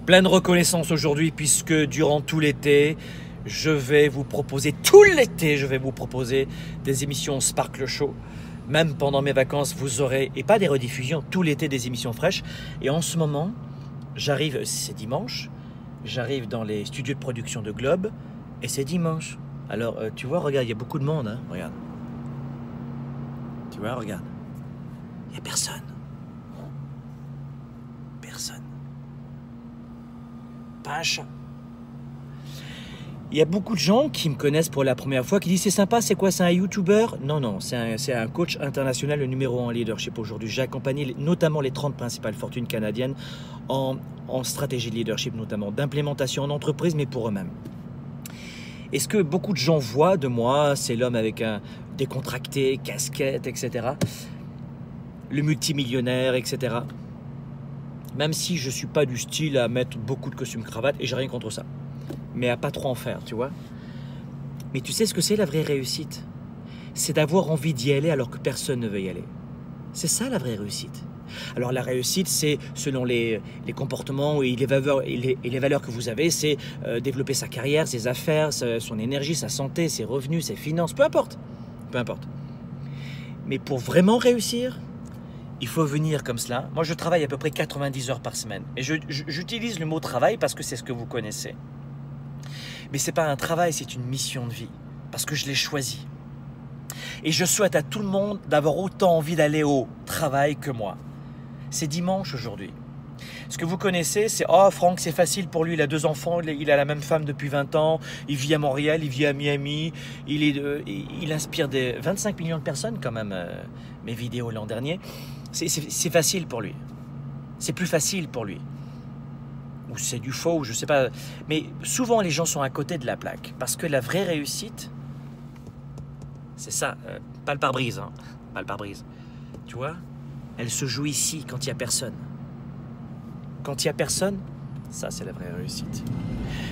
Pleine reconnaissance aujourd'hui puisque durant tout l'été, je vais vous proposer, tout l'été, je vais vous proposer des émissions Sparkle Show. Même pendant mes vacances, vous aurez, et pas des rediffusions, tout l'été des émissions fraîches. Et en ce moment, j'arrive, c'est dimanche, j'arrive dans les studios de production de Globe et c'est dimanche. Alors, tu vois, regarde, il y a beaucoup de monde, hein, regarde. Tu vois, regarde. Il n'y a personne. Personne. Pas un chat. Il y a beaucoup de gens qui me connaissent pour la première fois, qui disent c'est sympa, c'est quoi, c'est un YouTuber? Non, non, c'est un coach international, le numéro 1 en leadership aujourd'hui. J'ai accompagné notamment les 30 principales fortunes canadiennes en stratégie de leadership, notamment d'implémentation en entreprise, mais pour eux-mêmes. Et ce que beaucoup de gens voient de moi, c'est l'homme avec un décontracté, casquette, etc. Le multimillionnaire, etc. Même si je ne suis pas du style à mettre beaucoup de costumes cravates, et j'ai rien contre ça. Mais à pas trop en faire, tu vois. Mais tu sais ce que c'est la vraie réussite? C'est d'avoir envie d'y aller alors que personne ne veut y aller. C'est ça la vraie réussite. Alors la réussite, c'est selon les comportements et les valeurs que vous avez, c'est développer sa carrière, ses affaires, son énergie, sa santé, ses revenus, ses finances, peu importe. Peu importe. Mais pour vraiment réussir, il faut venir comme cela. Moi, je travaille à peu près 90 heures par semaine. Et j'utilise le mot travail parce que c'est ce que vous connaissez. Mais ce n'est pas un travail, c'est une mission de vie. Parce que je l'ai choisi. Et je souhaite à tout le monde d'avoir autant envie d'aller au travail que moi. C'est dimanche aujourd'hui. Ce que vous connaissez, c'est « Oh, Franck, c'est facile pour lui, il a 2 enfants, il a la même femme depuis 20 ans, il vit à Montréal, il vit à Miami, il inspire des 25 millions de personnes quand même, mes vidéos l'an dernier. C'est facile pour lui. C'est plus facile pour lui. Ou c'est du faux, ou je sais pas. Mais souvent, les gens sont à côté de la plaque. Parce que la vraie réussite, c'est ça, pas le pare-brise, hein, pas le pare-brise. Tu vois, elle se joue ici, quand il n'y a personne. Quand il n'y a personne, ça, c'est la vraie réussite.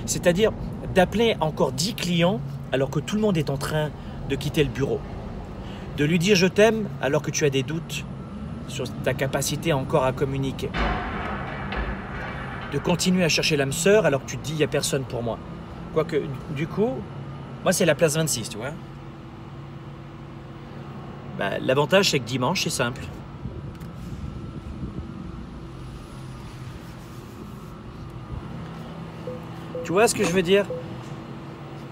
C'est-à-dire d'appeler encore 10 clients alors que tout le monde est en train de quitter le bureau. De lui dire « je t'aime » alors que tu as des doutes sur ta capacité encore à communiquer. De continuer à chercher l'âme sœur alors que tu te dis « il n'y a personne pour moi ». Quoique, du coup, moi, c'est la place 26, tu vois. Bah, l'avantage, c'est que dimanche, c'est simple. Tu vois ce que je veux dire?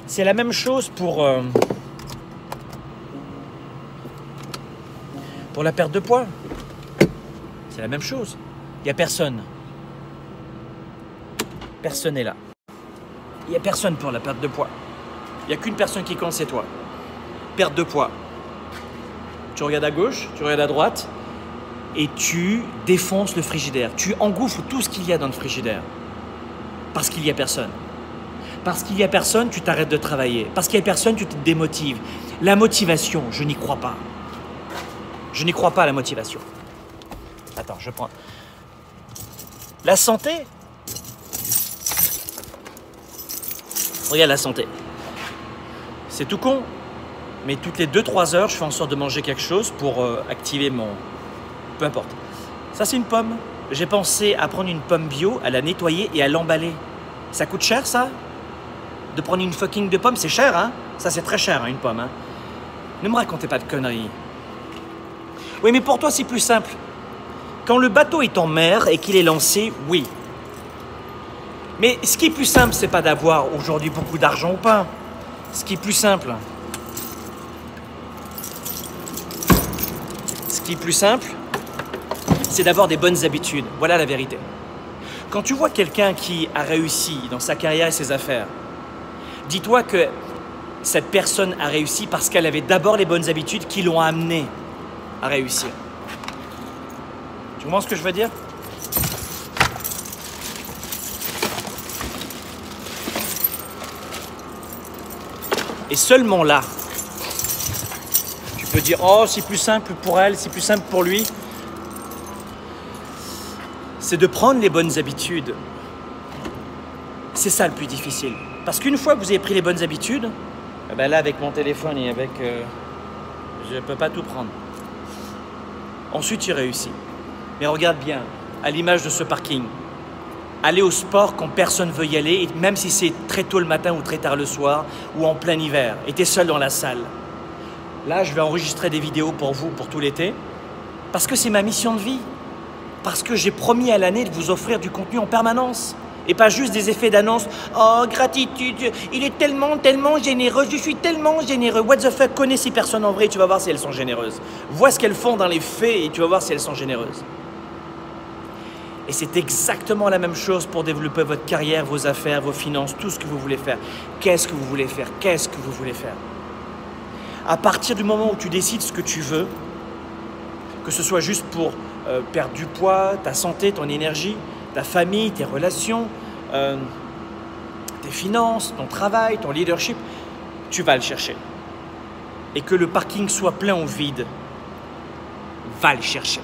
C'est la même chose pour la perte de poids. C'est la même chose. Il n'y a personne. Personne n'est là. Il n'y a personne pour la perte de poids. Il n'y a qu'une personne qui compte, c'est toi. Perte de poids. Tu regardes à gauche, tu regardes à droite et tu défonces le frigidaire. Tu engouffres tout ce qu'il y a dans le frigidaire. Parce qu'il n'y a personne. Parce qu'il n'y a personne, tu t'arrêtes de travailler. Parce qu'il n'y a personne, tu te démotives. La motivation, je n'y crois pas. Je n'y crois pas à la motivation. Attends, je prends. La santé. Regarde la santé. C'est tout con. Mais toutes les 2-3 heures, je fais en sorte de manger quelque chose pour activer mon... Peu importe. Ça, c'est une pomme. J'ai pensé à prendre une pomme bio, à la nettoyer et à l'emballer. Ça coûte cher, ça? De prendre une fucking de pomme, c'est cher, hein? Ça, c'est très cher, hein, une pomme, hein? Ne me racontez pas de conneries. Oui, mais pour toi, c'est plus simple. Quand le bateau est en mer et qu'il est lancé, oui. Mais ce qui est plus simple, c'est pas d'avoir aujourd'hui beaucoup d'argent ou pas. Ce qui est plus simple... Ce qui est plus simple, c'est d'avoir des bonnes habitudes. Voilà la vérité. Quand tu vois quelqu'un qui a réussi dans sa carrière et ses affaires, dis-toi que cette personne a réussi parce qu'elle avait d'abord les bonnes habitudes qui l'ont amené à réussir. Tu comprends ce que je veux dire? Et seulement là, tu peux dire « Oh, c'est plus simple pour elle, c'est plus simple pour lui ». C'est de prendre les bonnes habitudes. C'est ça le plus difficile. Parce qu'une fois que vous avez pris les bonnes habitudes, ben là, avec mon téléphone et avec... je ne peux pas tout prendre. Ensuite, tu réussis. Mais regarde bien, à l'image de ce parking. aller au sport quand personne ne veut y aller, et même si c'est très tôt le matin ou très tard le soir, ou en plein hiver, et tu es seul dans la salle. Là, je vais enregistrer des vidéos pour vous, pour tout l'été, parce que c'est ma mission de vie. Parce que j'ai promis à l'année de vous offrir du contenu en permanence. Et pas juste des effets d'annonce. Oh, gratitude, il est tellement, tellement généreux, je suis tellement généreux. What the fuck, connais ces personnes en vrai, tu vas voir si elles sont généreuses. Vois ce qu'elles font dans les faits et tu vas voir si elles sont généreuses. Et c'est exactement la même chose pour développer votre carrière, vos affaires, vos finances, tout ce que vous voulez faire. Qu'est-ce que vous voulez faire? Qu'est-ce que vous voulez faire? À partir du moment où tu décides ce que tu veux, que ce soit juste pour perdre du poids, ta santé, ton énergie, ta famille, tes relations, tes finances, ton travail, ton leadership, tu vas le chercher. Et que le parking soit plein ou vide, va le chercher.